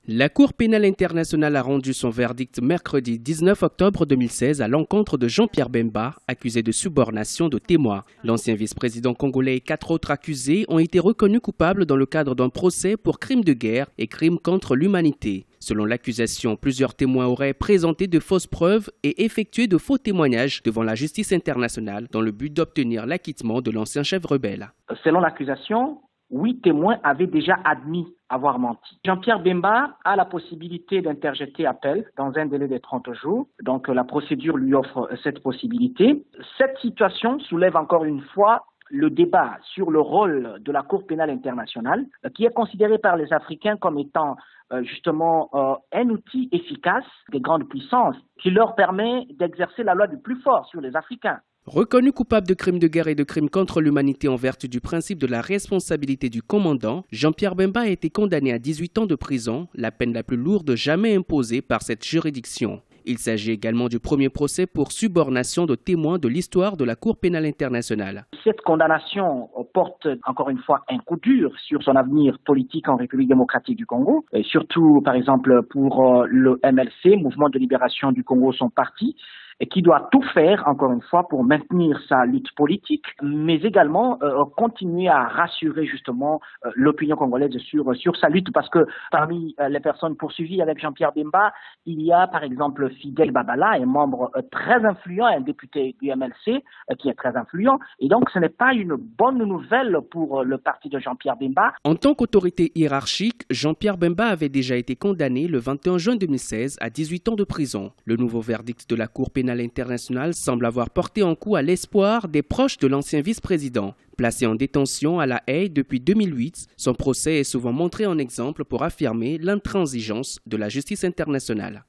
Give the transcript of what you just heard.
La Cour pénale internationale a rendu son verdict mercredi 19 octobre 2016 à l'encontre de Jean-Pierre Bemba, accusé de subornation de témoin. L'ancien vice-président congolais et 4 autres accusés ont été reconnus coupables dans le cadre d'un procès pour crimes de guerre et crimes contre l'humanité. Selon l'accusation, plusieurs témoins auraient présenté de fausses preuves et effectué de faux témoignages devant la justice internationale dans le but d'obtenir l'acquittement de l'ancien chef rebelle. Selon l'accusation, 8 témoins avaient déjà admis avoir menti. Jean-Pierre Bemba a la possibilité d'interjeter appel dans un délai de 30 jours. Donc la procédure lui offre cette possibilité. Cette situation soulève encore une fois le débat sur le rôle de la Cour pénale internationale, qui est considéré par les Africains comme étant justement un outil efficace des grandes puissances qui leur permet d'exercer la loi du plus fort sur les Africains. Reconnu coupable de crimes de guerre et de crimes contre l'humanité en vertu du principe de la responsabilité du commandant, Jean-Pierre Bemba a été condamné à 18 ans de prison, la peine la plus lourde jamais imposée par cette juridiction. Il s'agit également du premier procès pour subornation de témoins de l'histoire de la Cour pénale internationale. Cette condamnation porte encore une fois un coup dur sur son avenir politique en République démocratique du Congo, et surtout par exemple pour le MLC, Mouvement de libération du Congo, son parti, et qui doit tout faire, encore une fois, pour maintenir sa lutte politique, mais également continuer à rassurer justement l'opinion congolaise sur sa lutte, parce que parmi les personnes poursuivies avec Jean-Pierre Bemba, il y a par exemple Fidel Babala, un membre très influent, un député du MLC qui est très influent, et donc ce n'est pas une bonne nouvelle pour le parti de Jean-Pierre Bemba. En tant qu'autorité hiérarchique, Jean-Pierre Bemba avait déjà été condamné le 21 juin 2016 à 18 ans de prison. Le nouveau verdict de la Cour pénale internationale semble avoir porté un coup à l'espoir des proches de l'ancien vice-président. Placé en détention à La Haye depuis 2008, son procès est souvent montré en exemple pour affirmer l'intransigeance de la justice internationale.